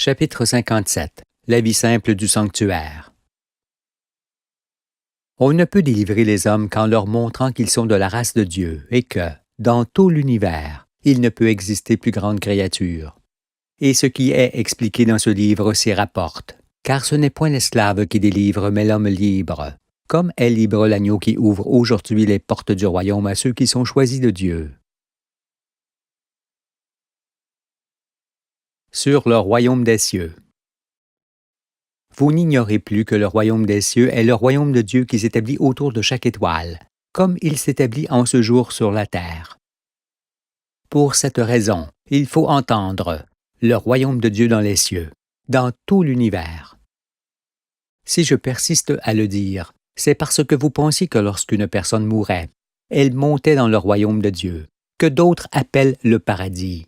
Chapitre 57. La vie simple du sanctuaire. On ne peut délivrer les hommes qu'en leur montrant qu'ils sont de la race de Dieu et que, dans tout l'univers, il ne peut exister plus grande créature. Et ce qui est expliqué dans ce livre s'y rapporte, car ce n'est point l'esclave qui délivre, mais l'homme libre, comme est libre l'agneau qui ouvre aujourd'hui les portes du royaume à ceux qui sont choisis de Dieu. Sur le royaume des cieux. Vous n'ignorez plus que le royaume des cieux est le royaume de Dieu qui s'établit autour de chaque étoile, comme il s'établit en ce jour sur la terre. Pour cette raison, il faut entendre le royaume de Dieu dans les cieux, dans tout l'univers. Si je persiste à le dire, c'est parce que vous pensiez que lorsqu'une personne mourait, elle montait dans le royaume de Dieu, que d'autres appellent le paradis.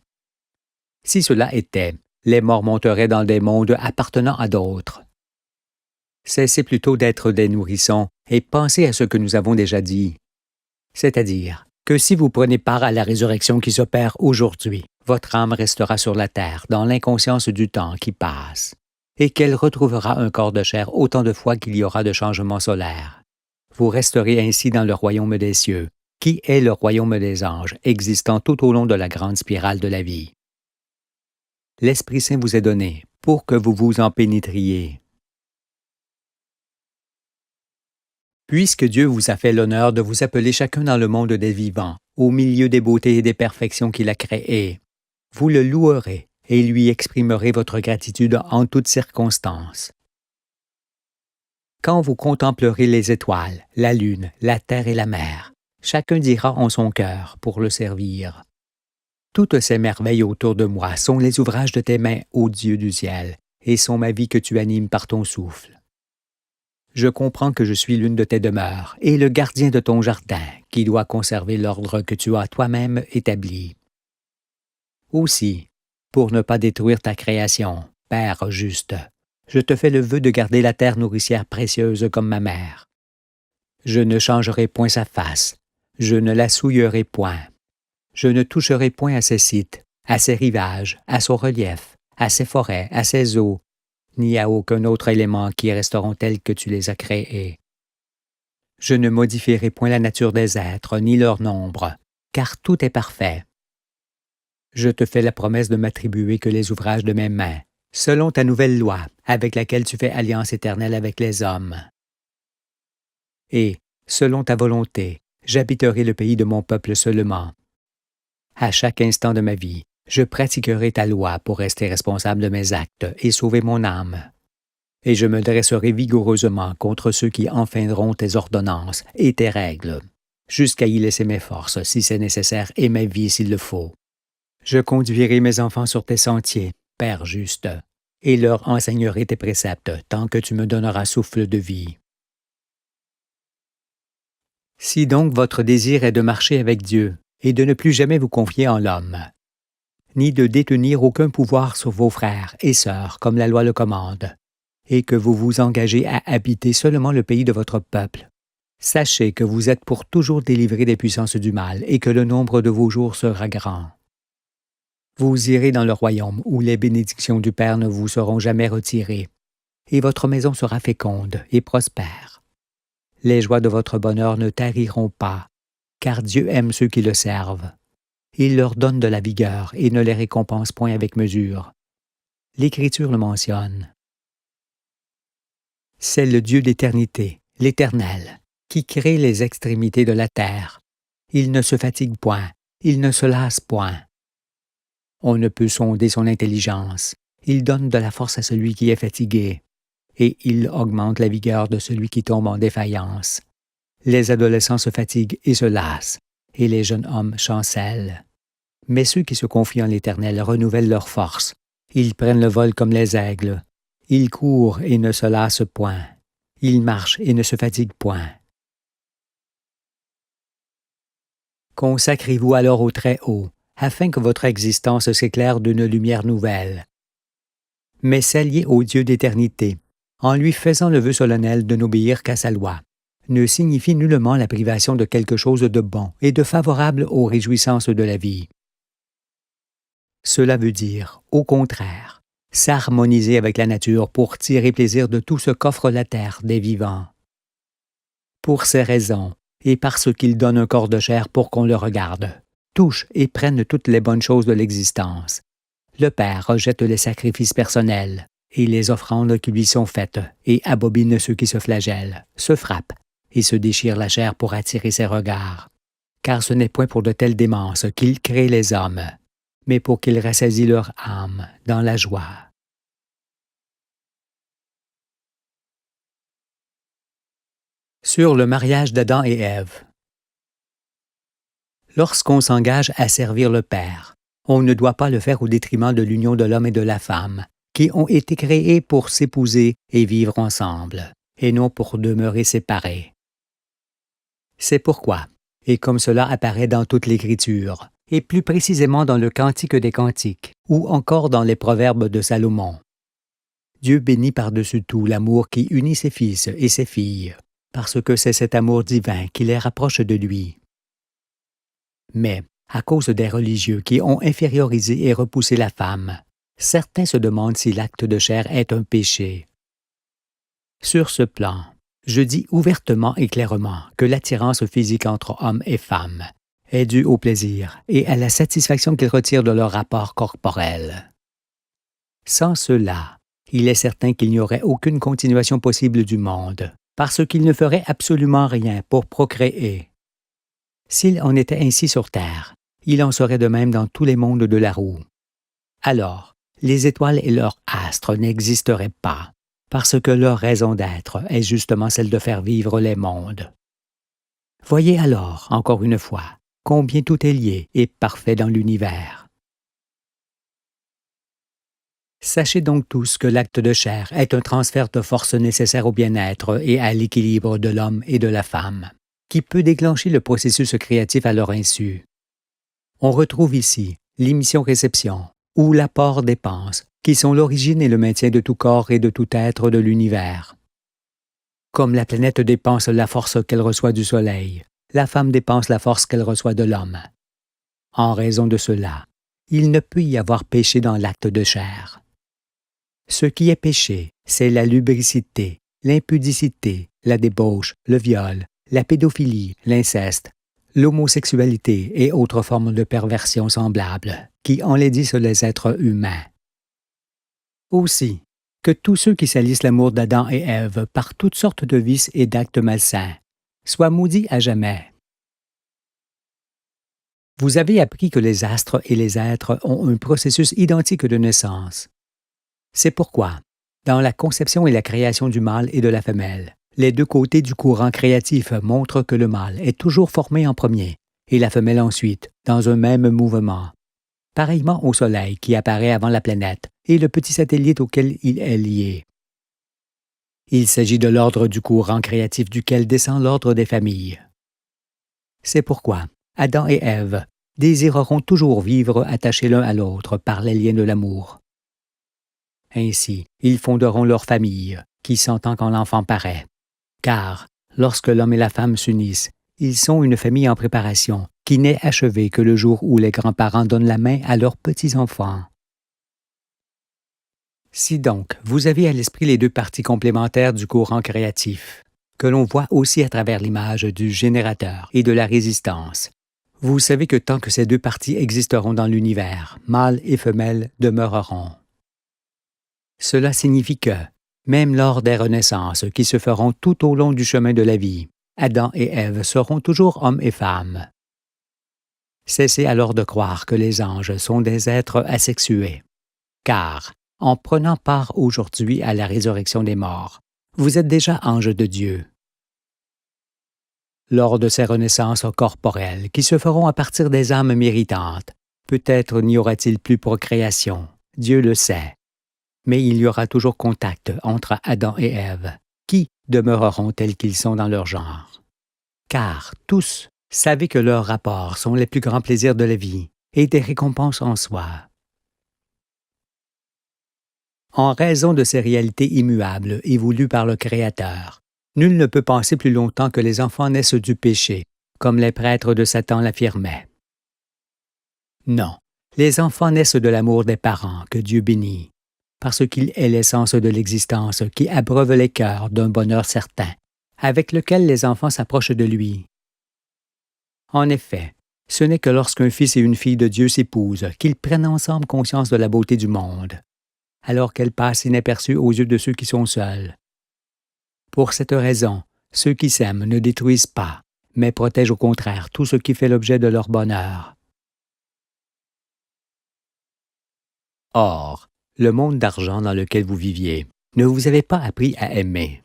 Si cela était, les morts monteraient dans des mondes appartenant à d'autres. Cessez plutôt d'être des nourrissons et pensez à ce que nous avons déjà dit. C'est-à-dire que si vous prenez part à la résurrection qui s'opère aujourd'hui, votre âme restera sur la terre dans l'inconscience du temps qui passe, et qu'elle retrouvera un corps de chair autant de fois qu'il y aura de changements solaires. Vous resterez ainsi dans le royaume des cieux, qui est le royaume des anges, existant tout au long de la grande spirale de la vie. L'Esprit Saint vous est donné pour que vous vous en pénétriez. Puisque Dieu vous a fait l'honneur de vous appeler chacun dans le monde des vivants, au milieu des beautés et des perfections qu'il a créées, vous le louerez et lui exprimerez votre gratitude en toutes circonstances. Quand vous contemplerez les étoiles, la lune, la terre et la mer, chacun dira en son cœur pour le servir. Toutes ces merveilles autour de moi sont les ouvrages de tes mains, ô Dieu du ciel, et sont ma vie que tu animes par ton souffle. Je comprends que je suis l'une de tes demeures et le gardien de ton jardin qui doit conserver l'ordre que tu as toi-même établi. Aussi, pour ne pas détruire ta création, Père juste, je te fais le vœu de garder la terre nourricière précieuse comme ma mère. Je ne changerai point sa face, je ne la souillerai point. Je ne toucherai point à ses sites, à ses rivages, à son relief, à ses forêts, à ses eaux, ni à aucun autre élément qui resteront tels que tu les as créés. Je ne modifierai point la nature des êtres, ni leur nombre, car tout est parfait. Je te fais la promesse de m'attribuer que les ouvrages de mes mains, selon ta nouvelle loi, avec laquelle tu fais alliance éternelle avec les hommes. Et, selon ta volonté, j'habiterai le pays de mon peuple seulement. À chaque instant de ma vie, je pratiquerai ta loi pour rester responsable de mes actes et sauver mon âme. Et je me dresserai vigoureusement contre ceux qui enfreindront tes ordonnances et tes règles, jusqu'à y laisser mes forces si c'est nécessaire et ma vie s'il le faut. Je conduirai mes enfants sur tes sentiers, Père juste, et leur enseignerai tes préceptes tant que tu me donneras souffle de vie. Si donc votre désir est de marcher avec Dieu, et de ne plus jamais vous confier en l'homme, ni de détenir aucun pouvoir sur vos frères et sœurs comme la loi le commande, et que vous vous engagez à habiter seulement le pays de votre peuple. Sachez que vous êtes pour toujours délivrés des puissances du mal et que le nombre de vos jours sera grand. Vous irez dans le royaume où les bénédictions du Père ne vous seront jamais retirées, et votre maison sera féconde et prospère. Les joies de votre bonheur ne tariront pas, car Dieu aime ceux qui le servent. Il leur donne de la vigueur et ne les récompense point avec mesure. L'Écriture le mentionne. C'est le Dieu d'éternité, l'Éternel, qui crée les extrémités de la terre. Il ne se fatigue point, il ne se lasse point. On ne peut sonder son intelligence. Il donne de la force à celui qui est fatigué, et il augmente la vigueur de celui qui tombe en défaillance. Les adolescents se fatiguent et se lassent, et les jeunes hommes chancellent. Mais ceux qui se confient en l'Éternel renouvellent leur force. Ils prennent le vol comme les aigles. Ils courent et ne se lassent point. Ils marchent et ne se fatiguent point. Consacrez-vous alors au Très-Haut, afin que votre existence s'éclaire d'une lumière nouvelle. Mais s'allier au Dieu d'éternité, en lui faisant le vœu solennel de n'obéir qu'à sa loi, ne signifie nullement la privation de quelque chose de bon et de favorable aux réjouissances de la vie. Cela veut dire, au contraire, s'harmoniser avec la nature pour tirer plaisir de tout ce qu'offre la terre des vivants. Pour ces raisons, et parce qu'il donne un corps de chair pour qu'on le regarde, touche et prenne toutes les bonnes choses de l'existence, le Père rejette les sacrifices personnels et les offrandes qui lui sont faites et abobine ceux qui se flagellent, se frappent et se déchirent la chair pour attirer ses regards. Car ce n'est point pour de telles démences qu'il crée les hommes, mais pour qu'ils rassasient leur âme dans la joie. Sur le mariage d'Adam et Ève. Lorsqu'on s'engage à servir le Père, on ne doit pas le faire au détriment de l'union de l'homme et de la femme, qui ont été créés pour s'épouser et vivre ensemble, et non pour demeurer séparés. C'est pourquoi, et comme cela apparaît dans toute l'Écriture, et plus précisément dans le Cantique des Cantiques, ou encore dans les Proverbes de Salomon, Dieu bénit par-dessus tout l'amour qui unit ses fils et ses filles, parce que c'est cet amour divin qui les rapproche de lui. Mais, à cause des religieux qui ont infériorisé et repoussé la femme, certains se demandent si l'acte de chair est un péché. Sur ce plan, je dis ouvertement et clairement que l'attirance physique entre hommes et femmes est due au plaisir et à la satisfaction qu'ils retirent de leur rapport corporel. Sans cela, il est certain qu'il n'y aurait aucune continuation possible du monde, parce qu'il ne ferait absolument rien pour procréer. S'il en était ainsi sur Terre, il en serait de même dans tous les mondes de la roue. Alors, les étoiles et leurs astres n'existeraient pas, parce que leur raison d'être est justement celle de faire vivre les mondes. Voyez alors, encore une fois, combien tout est lié et parfait dans l'univers. Sachez donc tous que l'acte de chair est un transfert de force nécessaire au bien-être et à l'équilibre de l'homme et de la femme, qui peut déclencher le processus créatif à leur insu. On retrouve ici l'émission-réception ou l'apport-dépense, qui sont l'origine et le maintien de tout corps et de tout être de l'univers. Comme la planète dépense la force qu'elle reçoit du Soleil, la femme dépense la force qu'elle reçoit de l'homme. En raison de cela, il ne peut y avoir péché dans l'acte de chair. Ce qui est péché, c'est la lubricité, l'impudicité, la débauche, le viol, la pédophilie, l'inceste, l'homosexualité et autres formes de perversion semblables, qui enlaidissent les êtres humains. Aussi, que tous ceux qui salissent l'amour d'Adam et Ève par toutes sortes de vices et d'actes malsains soient maudits à jamais. Vous avez appris que les astres et les êtres ont un processus identique de naissance. C'est pourquoi, dans la conception et la création du mâle et de la femelle, les deux côtés du courant créatif montrent que le mâle est toujours formé en premier et la femelle ensuite, dans un même mouvement. Pareillement au Soleil qui apparaît avant la planète et le petit satellite auquel il est lié. Il s'agit de l'ordre du courant créatif duquel descend l'ordre des familles. C'est pourquoi Adam et Ève désireront toujours vivre attachés l'un à l'autre par les liens de l'amour. Ainsi, ils fonderont leur famille, qui s'entend quand l'enfant paraît. Car, lorsque l'homme et la femme s'unissent, ils sont une famille en préparation, qui n'est achevée que le jour où les grands-parents donnent la main à leurs petits-enfants. Si donc, vous avez à l'esprit les deux parties complémentaires du courant créatif, que l'on voit aussi à travers l'image du générateur et de la résistance, vous savez que tant que ces deux parties existeront dans l'univers, mâle et femelle demeureront. Cela signifie que, même lors des renaissances qui se feront tout au long du chemin de la vie, Adam et Ève seront toujours hommes et femmes. Cessez alors de croire que les anges sont des êtres asexués, car, en prenant part aujourd'hui à la résurrection des morts, vous êtes déjà anges de Dieu. Lors de ces renaissances corporelles qui se feront à partir des âmes méritantes, peut-être n'y aura-t-il plus procréation, Dieu le sait. Mais il y aura toujours contact entre Adam et Ève, qui demeureront tels qu'ils sont dans leur genre. Car tous savez que leurs rapports sont les plus grands plaisirs de la vie et des récompenses en soi. En raison de ces réalités immuables et voulues par le Créateur, nul ne peut penser plus longtemps que les enfants naissent du péché, comme les prêtres de Satan l'affirmaient. Non, les enfants naissent de l'amour des parents que Dieu bénit, parce qu'il est l'essence de l'existence qui abreuve les cœurs d'un bonheur certain, avec lequel les enfants s'approchent de lui. En effet, ce n'est que lorsqu'un fils et une fille de Dieu s'épousent qu'ils prennent ensemble conscience de la beauté du monde, alors qu'elle passe inaperçue aux yeux de ceux qui sont seuls. Pour cette raison, ceux qui s'aiment ne détruisent pas, mais protègent au contraire tout ce qui fait l'objet de leur bonheur. Or, le monde d'argent dans lequel vous viviez ne vous avait pas appris à aimer.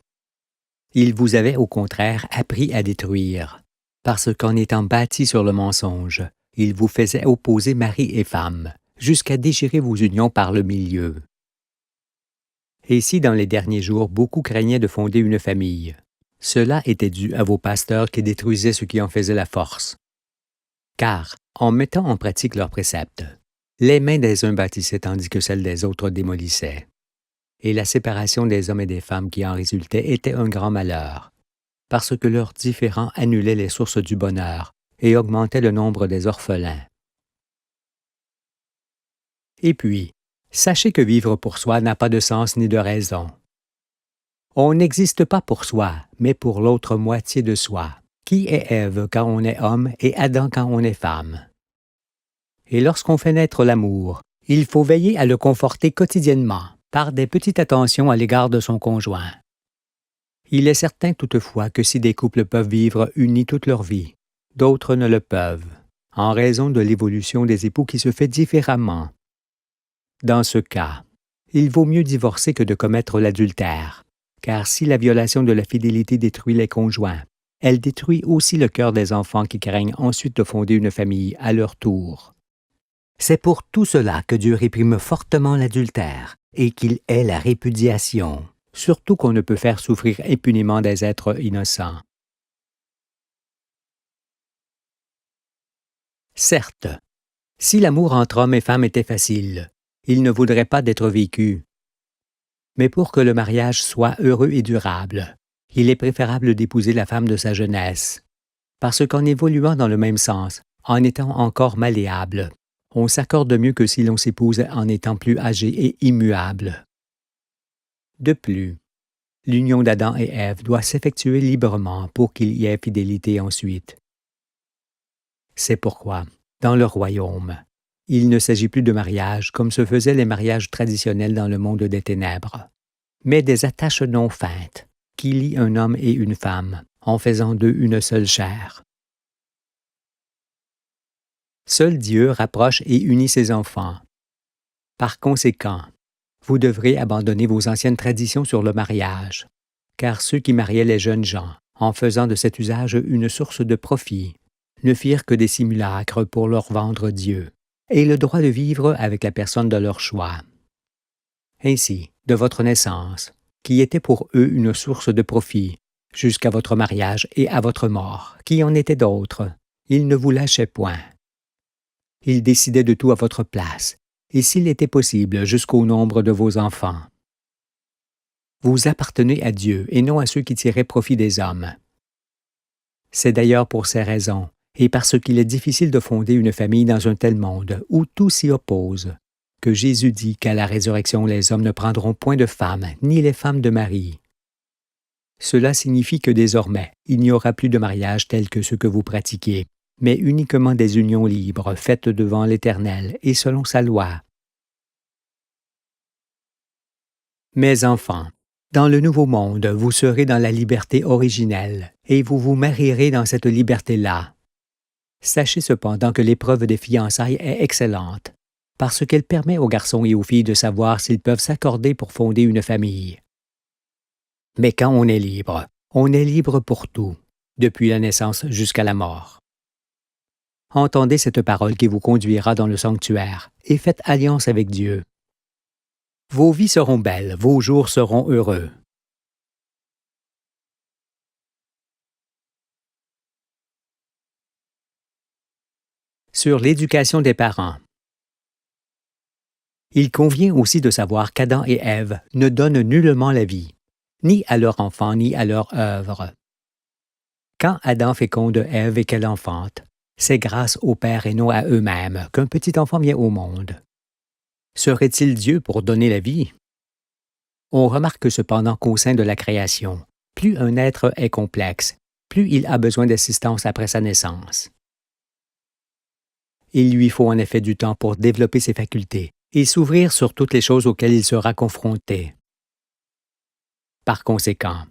Il vous avait au contraire appris à détruire, parce qu'en étant bâti sur le mensonge, il vous faisait opposer mari et femme, jusqu'à déchirer vos unions par le milieu. Et si dans les derniers jours beaucoup craignaient de fonder une famille, cela était dû à vos pasteurs qui détruisaient ce qui en faisait la force. Car, en mettant en pratique leurs préceptes, les mains des uns bâtissaient tandis que celles des autres démolissaient. Et la séparation des hommes et des femmes qui en résultait était un grand malheur, parce que leurs différends annulaient les sources du bonheur et augmentaient le nombre des orphelins. Et puis, sachez que vivre pour soi n'a pas de sens ni de raison. On n'existe pas pour soi, mais pour l'autre moitié de soi, qui est Ève quand on est homme et Adam quand on est femme. Et lorsqu'on fait naître l'amour, il faut veiller à le conforter quotidiennement, par des petites attentions à l'égard de son conjoint. Il est certain toutefois que si des couples peuvent vivre unis toute leur vie, d'autres ne le peuvent, en raison de l'évolution des époux qui se fait différemment. Dans ce cas, il vaut mieux divorcer que de commettre l'adultère, car si la violation de la fidélité détruit les conjoints, elle détruit aussi le cœur des enfants qui craignent ensuite de fonder une famille à leur tour. C'est pour tout cela que Dieu réprime fortement l'adultère et qu'il est la répudiation, surtout qu'on ne peut faire souffrir impunément des êtres innocents. Certes, si l'amour entre hommes et femmes était facile, il ne vaudrait pas d'être vécu. Mais pour que le mariage soit heureux et durable, il est préférable d'épouser la femme de sa jeunesse, parce qu'en évoluant dans le même sens, en étant encore malléable, on s'accorde mieux que si l'on s'épouse en étant plus âgé et immuable. De plus, l'union d'Adam et Ève doit s'effectuer librement pour qu'il y ait fidélité ensuite. C'est pourquoi, dans le royaume, il ne s'agit plus de mariage comme se faisaient les mariages traditionnels dans le monde des ténèbres, mais des attaches non feintes qui lient un homme et une femme en faisant d'eux une seule chair. Seul Dieu rapproche et unit ses enfants. Par conséquent, vous devrez abandonner vos anciennes traditions sur le mariage, car ceux qui mariaient les jeunes gens, en faisant de cet usage une source de profit, ne firent que des simulacres pour leur vendre Dieu, et le droit de vivre avec la personne de leur choix. Ainsi, de votre naissance, qui était pour eux une source de profit, jusqu'à votre mariage et à votre mort, qui en était d'autres, ils ne vous lâchaient point. Ils décidaient de tout à votre place, et s'il était possible, jusqu'au nombre de vos enfants. Vous appartenez à Dieu et non à ceux qui tiraient profit des hommes. C'est d'ailleurs pour ces raisons, et parce qu'il est difficile de fonder une famille dans un tel monde où tout s'y oppose, que Jésus dit qu'à la résurrection les hommes ne prendront point de femmes, ni les femmes de mari. Cela signifie que désormais, il n'y aura plus de mariage tel que ceux que vous pratiquez, mais uniquement des unions libres faites devant l'Éternel et selon sa loi. Mes enfants, dans le nouveau monde, vous serez dans la liberté originelle, et vous vous marierez dans cette liberté-là. Sachez cependant que l'épreuve des fiançailles est excellente, parce qu'elle permet aux garçons et aux filles de savoir s'ils peuvent s'accorder pour fonder une famille. Mais quand on est libre pour tout, depuis la naissance jusqu'à la mort. Entendez cette parole qui vous conduira dans le sanctuaire, et faites alliance avec Dieu. Vos vies seront belles, vos jours seront heureux. Sur l'éducation des parents. Il convient aussi de savoir qu'Adam et Ève ne donnent nullement la vie, ni à leur enfant ni à leur œuvre. Quand Adam féconde Ève et qu'elle enfante, c'est grâce au Père et non à eux-mêmes qu'un petit enfant vient au monde. Serait-il Dieu pour donner la vie? On remarque cependant qu'au sein de la création, plus un être est complexe, plus il a besoin d'assistance après sa naissance. Il lui faut en effet du temps pour développer ses facultés et s'ouvrir sur toutes les choses auxquelles il sera confronté. Par conséquent,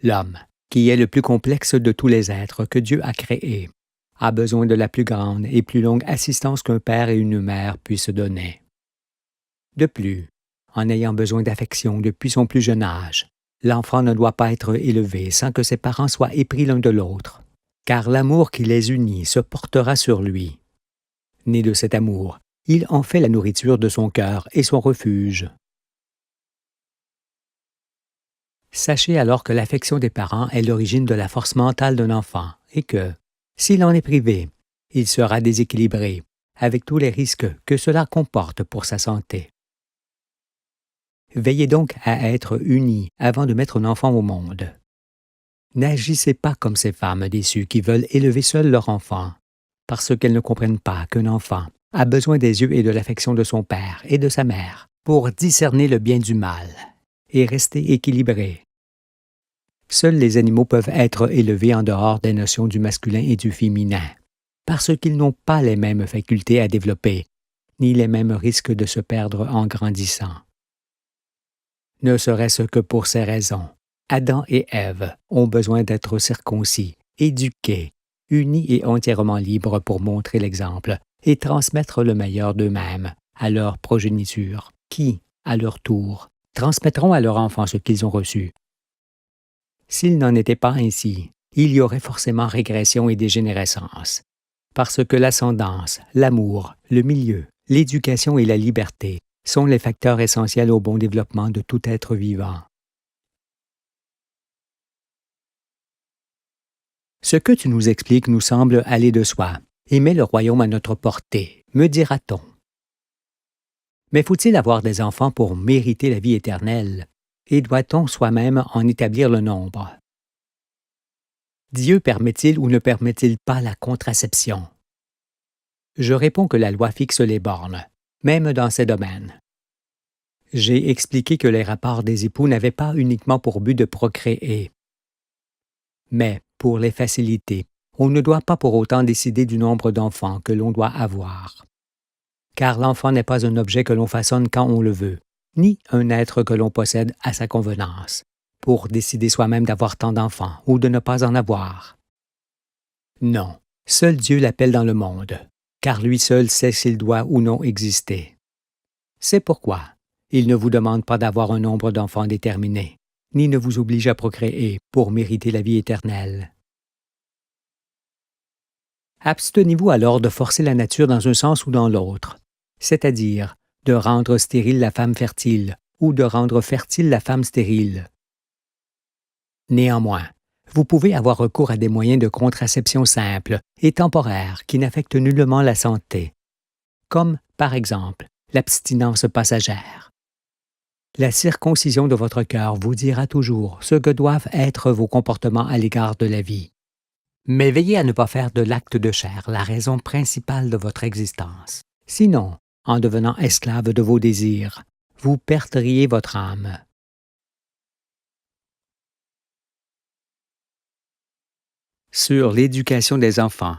l'homme, qui est le plus complexe de tous les êtres que Dieu a créés, a besoin de la plus grande et plus longue assistance qu'un père et une mère puissent donner. De plus, en ayant besoin d'affection depuis son plus jeune âge, l'enfant ne doit pas être élevé sans que ses parents soient épris l'un de l'autre, car l'amour qui les unit se portera sur lui. Né de cet amour, il en fait la nourriture de son cœur et son refuge. Sachez alors que l'affection des parents est l'origine de la force mentale d'un enfant et que, s'il en est privé, il sera déséquilibré, avec tous les risques que cela comporte pour sa santé. Veillez donc à être unis avant de mettre un enfant au monde. N'agissez pas comme ces femmes déçues qui veulent élever seules leur enfant, parce qu'elles ne comprennent pas qu'un enfant a besoin des yeux et de l'affection de son père et de sa mère pour discerner le bien du mal et rester équilibré. Seuls les animaux peuvent être élevés en dehors des notions du masculin et du féminin, parce qu'ils n'ont pas les mêmes facultés à développer, ni les mêmes risques de se perdre en grandissant. Ne serait-ce que pour ces raisons, Adam et Ève ont besoin d'être circoncis, éduqués, unis et entièrement libres pour montrer l'exemple et transmettre le meilleur d'eux-mêmes à leur progéniture, qui, à leur tour, transmettront à leurs enfants ce qu'ils ont reçu. S'il n'en était pas ainsi, il y aurait forcément régression et dégénérescence, parce que l'ascendance, l'amour, le milieu, l'éducation et la liberté sont les facteurs essentiels au bon développement de tout être vivant. Ce que tu nous expliques nous semble aller de soi et met le royaume à notre portée, me dira-t-on. Mais faut-il avoir des enfants pour mériter la vie éternelle, et doit-on soi-même en établir le nombre? Dieu permet-il ou ne permet-il pas la contraception? Je réponds que la loi fixe les bornes, même dans ces domaines. J'ai expliqué que les rapports des époux n'avaient pas uniquement pour but de procréer, mais pour les faciliter. On ne doit pas pour autant décider du nombre d'enfants que l'on doit avoir. Car l'enfant n'est pas un objet que l'on façonne quand on le veut, ni un être que l'on possède à sa convenance, pour décider soi-même d'avoir tant d'enfants ou de ne pas en avoir. Non, seul Dieu l'appelle dans le monde, car lui seul sait s'il doit ou non exister. C'est pourquoi il ne vous demande pas d'avoir un nombre d'enfants déterminé, ni ne vous oblige à procréer pour mériter la vie éternelle. Abstenez-vous alors de forcer la nature dans un sens ou dans l'autre, c'est-à-dire de rendre stérile la femme fertile ou de rendre fertile la femme stérile. Néanmoins, vous pouvez avoir recours à des moyens de contraception simples et temporaires qui n'affectent nullement la santé, comme, par exemple, l'abstinence passagère. La circoncision de votre cœur vous dira toujours ce que doivent être vos comportements à l'égard de la vie. Mais veillez à ne pas faire de l'acte de chair la raison principale de votre existence. Sinon, en devenant esclave de vos désirs, vous perdriez votre âme. Sur l'éducation des enfants.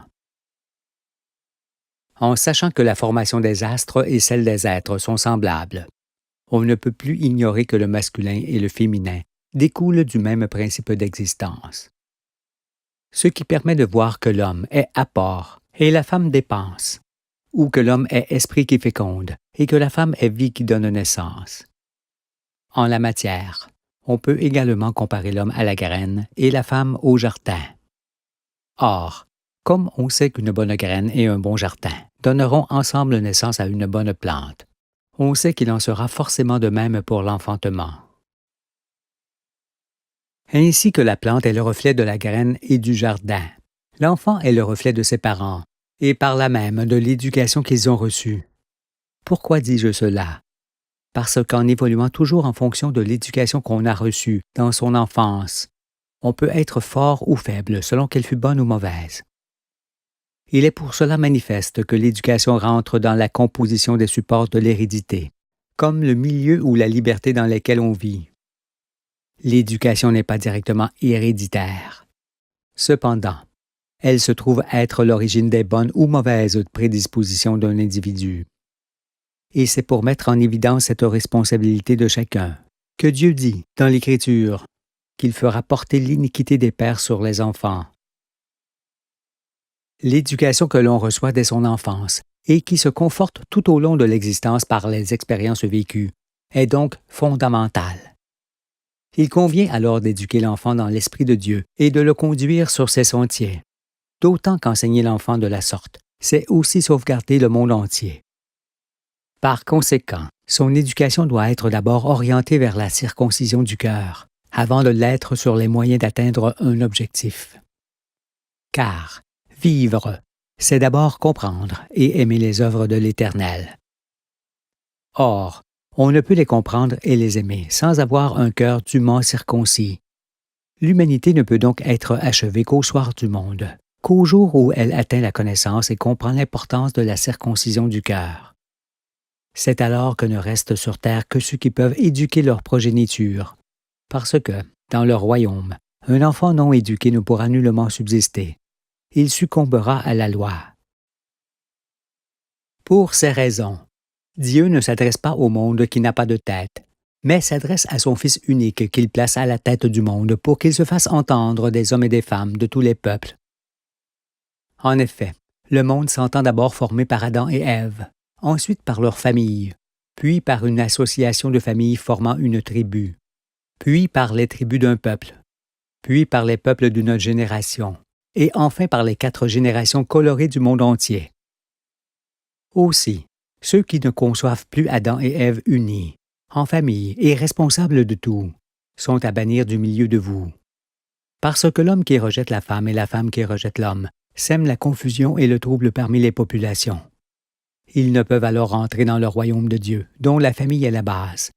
En sachant que la formation des astres et celle des êtres sont semblables, on ne peut plus ignorer que le masculin et le féminin découlent du même principe d'existence. Ce qui permet de voir que l'homme est apport et la femme dépense, ou que l'homme est esprit qui féconde et que la femme est vie qui donne naissance. En la matière, on peut également comparer l'homme à la graine et la femme au jardin. Or, comme on sait qu'une bonne graine et un bon jardin donneront ensemble naissance à une bonne plante, on sait qu'il en sera forcément de même pour l'enfantement. Ainsi que la plante est le reflet de la graine et du jardin, l'enfant est le reflet de ses parents, et par là même de l'éducation qu'ils ont reçue. Pourquoi dis-je cela? Parce qu'en évoluant toujours en fonction de l'éducation qu'on a reçue dans son enfance, on peut être fort ou faible selon qu'elle fut bonne ou mauvaise. Il est pour cela manifeste que l'éducation rentre dans la composition des supports de l'hérédité, comme le milieu ou la liberté dans lesquels on vit. L'éducation n'est pas directement héréditaire. Cependant, elle se trouve être l'origine des bonnes ou mauvaises prédispositions d'un individu. Et c'est pour mettre en évidence cette responsabilité de chacun que Dieu dit dans l'Écriture qu'il fera porter l'iniquité des pères sur les enfants. L'éducation que l'on reçoit dès son enfance et qui se conforte tout au long de l'existence par les expériences vécues est donc fondamentale. Il convient alors d'éduquer l'enfant dans l'Esprit de Dieu et de le conduire sur ses sentiers. D'autant qu'enseigner l'enfant de la sorte, c'est aussi sauvegarder le monde entier. Par conséquent, son éducation doit être d'abord orientée vers la circoncision du cœur, avant de l'être sur les moyens d'atteindre un objectif. Car vivre, c'est d'abord comprendre et aimer les œuvres de l'Éternel. Or, on ne peut les comprendre et les aimer sans avoir un cœur dûment circoncis. L'humanité ne peut donc être achevée qu'au soir du monde, qu'au jour où elle atteint la connaissance et comprend l'importance de la circoncision du cœur. C'est alors que ne restent sur terre que ceux qui peuvent éduquer leur progéniture, parce que, dans leur royaume, un enfant non éduqué ne pourra nullement subsister. Il succombera à la loi. Pour ces raisons, Dieu ne s'adresse pas au monde qui n'a pas de tête, mais s'adresse à son Fils unique qu'il place à la tête du monde pour qu'il se fasse entendre des hommes et des femmes de tous les peuples. En effet, le monde s'entend d'abord formé par Adam et Ève, ensuite par leur famille, puis par une association de familles formant une tribu, puis par les tribus d'un peuple, puis par les peuples d'une génération, et enfin par les 4 générations colorées du monde entier. Aussi, ceux qui ne conçoivent plus Adam et Ève unis, en famille et responsables de tout, sont à bannir du milieu de vous. Parce que l'homme qui rejette la femme et la femme qui rejette l'homme sèment la confusion et le trouble parmi les populations. Ils ne peuvent alors entrer dans le royaume de Dieu, dont la famille est la base.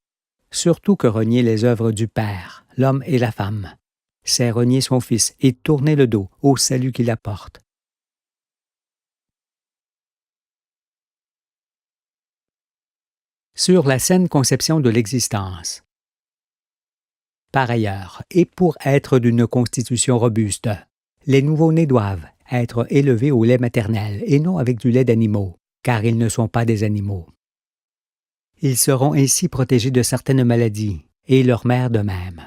Surtout que renier les œuvres du Père, l'homme et la femme, c'est renier son Fils et tourner le dos au salut qu'il apporte. Sur la saine conception de l'existence. Par ailleurs, et pour être d'une constitution robuste, les nouveau-nés doivent être élevés au lait maternel et non avec du lait d'animaux, car ils ne sont pas des animaux. Ils seront ainsi protégés de certaines maladies, et leur mère de même.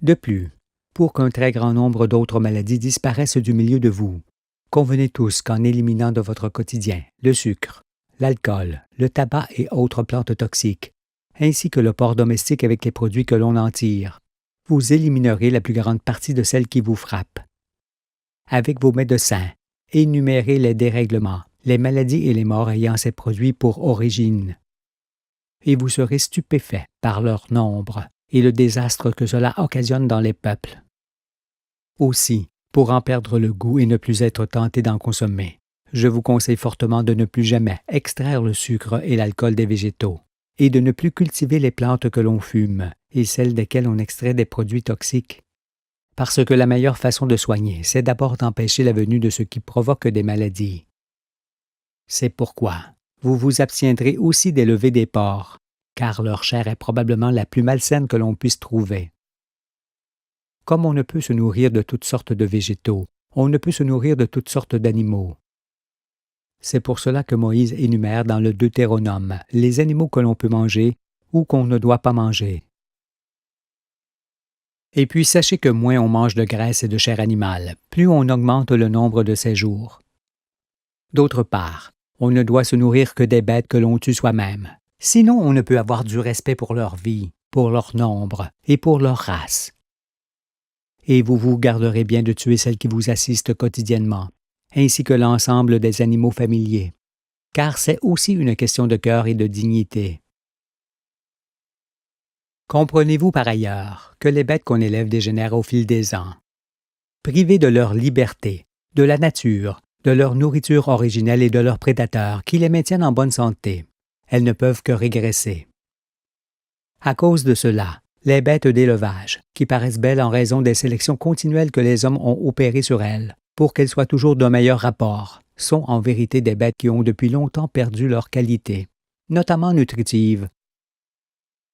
De plus, pour qu'un très grand nombre d'autres maladies disparaissent du milieu de vous, convenez tous qu'en éliminant de votre quotidien le sucre, l'alcool, le tabac et autres plantes toxiques, ainsi que le porc domestique avec les produits que l'on en tire, vous éliminerez la plus grande partie de celles qui vous frappent. Avec vos médecins, énumérez les dérèglements, les maladies et les morts ayant ces produits pour origine. Et vous serez stupéfait par leur nombre et le désastre que cela occasionne dans les peuples. Aussi, pour en perdre le goût et ne plus être tenté d'en consommer, je vous conseille fortement de ne plus jamais extraire le sucre et l'alcool des végétaux, et de ne plus cultiver les plantes que l'on fume et celles desquelles on extrait des produits toxiques. Parce que la meilleure façon de soigner, c'est d'abord d'empêcher la venue de ce qui provoque des maladies. C'est pourquoi vous vous abstiendrez aussi d'élever des porcs, car leur chair est probablement la plus malsaine que l'on puisse trouver. Comme on ne peut se nourrir de toutes sortes de végétaux, on ne peut se nourrir de toutes sortes d'animaux. C'est pour cela que Moïse énumère dans le Deutéronome les animaux que l'on peut manger ou qu'on ne doit pas manger. Et puis sachez que moins on mange de graisse et de chair animale, plus on augmente le nombre de ses jours. D'autre part, on ne doit se nourrir que des bêtes que l'on tue soi-même. Sinon, on ne peut avoir du respect pour leur vie, pour leur nombre et pour leur race. Et vous vous garderez bien de tuer celles qui vous assistent quotidiennement, ainsi que l'ensemble des animaux familiers, car c'est aussi une question de cœur et de dignité. Comprenez-vous par ailleurs que les bêtes qu'on élève dégénèrent au fil des ans. Privées de leur liberté, de la nature, de leur nourriture originelle et de leurs prédateurs qui les maintiennent en bonne santé, elles ne peuvent que régresser. À cause de cela, les bêtes d'élevage, qui paraissent belles en raison des sélections continuelles que les hommes ont opérées sur elles, pour qu'elles soient toujours d'un meilleur rapport, sont en vérité des bêtes qui ont depuis longtemps perdu leur qualité, notamment nutritive.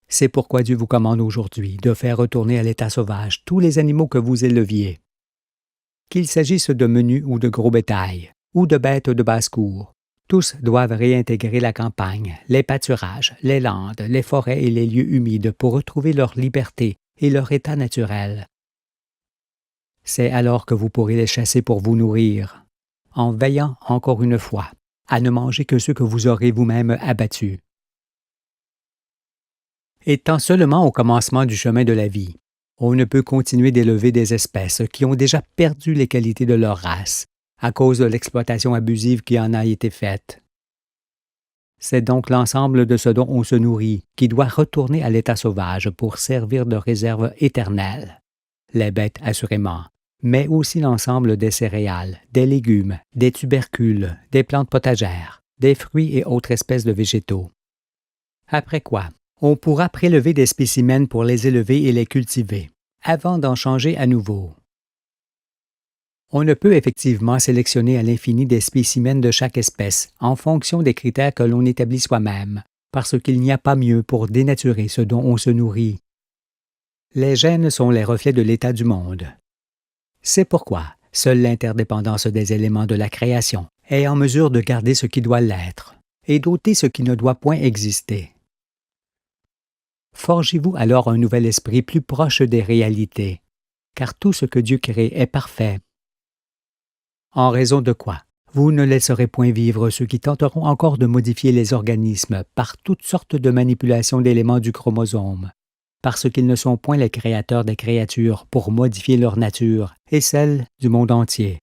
C'est pourquoi Dieu vous commande aujourd'hui de faire retourner à l'état sauvage tous les animaux que vous éleviez. Qu'il s'agisse de menus ou de gros bétail, ou de bêtes de basse-cour, tous doivent réintégrer la campagne, les pâturages, les landes, les forêts et les lieux humides pour retrouver leur liberté et leur état naturel. C'est alors que vous pourrez les chasser pour vous nourrir, en veillant encore une fois à ne manger que ceux que vous aurez vous-même abattus. Étant seulement au commencement du chemin de la vie, on ne peut continuer d'élever des espèces qui ont déjà perdu les qualités de leur race à cause de l'exploitation abusive qui en a été faite. C'est donc l'ensemble de ce dont on se nourrit qui doit retourner à l'état sauvage pour servir de réserve éternelle. Les bêtes, assurément, mais aussi l'ensemble des céréales, des légumes, des tubercules, des plantes potagères, des fruits et autres espèces de végétaux. Après quoi, on pourra prélever des spécimens pour les élever et les cultiver, avant d'en changer à nouveau. On ne peut effectivement sélectionner à l'infini des spécimens de chaque espèce en fonction des critères que l'on établit soi-même, parce qu'il n'y a pas mieux pour dénaturer ce dont on se nourrit. Les gènes sont les reflets de l'état du monde. C'est pourquoi seule l'interdépendance des éléments de la création est en mesure de garder ce qui doit l'être et d'ôter ce qui ne doit point exister. Forgez-vous alors un nouvel esprit plus proche des réalités, car tout ce que Dieu crée est parfait. En raison de quoi, vous ne laisserez point vivre ceux qui tenteront encore de modifier les organismes par toutes sortes de manipulations d'éléments du chromosome, parce qu'ils ne sont point les créateurs des créatures pour modifier leur nature et celle du monde entier.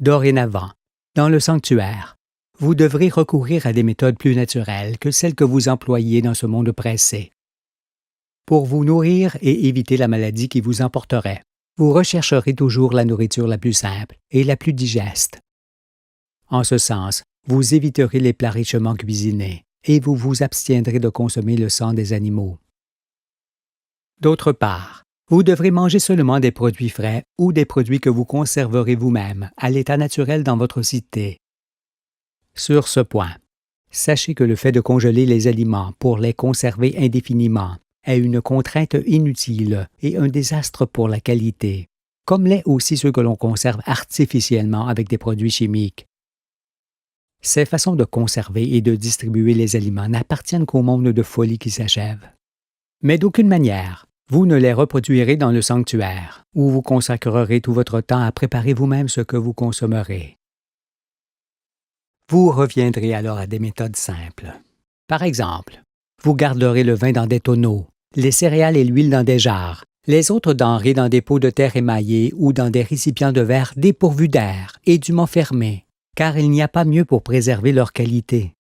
Dorénavant, dans le sanctuaire, vous devrez recourir à des méthodes plus naturelles que celles que vous employez dans ce monde pressé. Pour vous nourrir et éviter la maladie qui vous emporterait, vous rechercherez toujours la nourriture la plus simple et la plus digeste. En ce sens, vous éviterez les plats richement cuisinés et vous vous abstiendrez de consommer le sang des animaux. D'autre part, vous devrez manger seulement des produits frais ou des produits que vous conserverez vous-même à l'état naturel dans votre cité. Sur ce point, sachez que le fait de congeler les aliments pour les conserver indéfiniment est une contrainte inutile et un désastre pour la qualité, comme l'est aussi ceux que l'on conserve artificiellement avec des produits chimiques. Ces façons de conserver et de distribuer les aliments n'appartiennent qu'au monde de folie qui s'achève. Mais d'aucune manière, vous ne les reproduirez dans le sanctuaire, où vous consacrerez tout votre temps à préparer vous-même ce que vous consommerez. Vous reviendrez alors à des méthodes simples. Par exemple, vous garderez le vin dans des tonneaux, les céréales et l'huile dans des jarres, les autres denrées dans des pots de terre émaillés ou dans des récipients de verre dépourvus d'air et dûment fermés, car il n'y a pas mieux pour préserver leur qualité.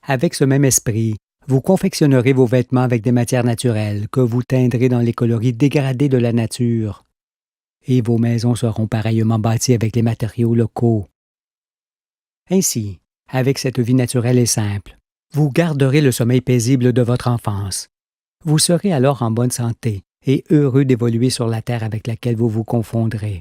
Avec ce même esprit, vous confectionnerez vos vêtements avec des matières naturelles que vous teindrez dans les coloris dégradés de la nature. Et vos maisons seront pareillement bâties avec les matériaux locaux. Ainsi, avec cette vie naturelle et simple, vous garderez le sommeil paisible de votre enfance. Vous serez alors en bonne santé et heureux d'évoluer sur la terre avec laquelle vous vous confondrez.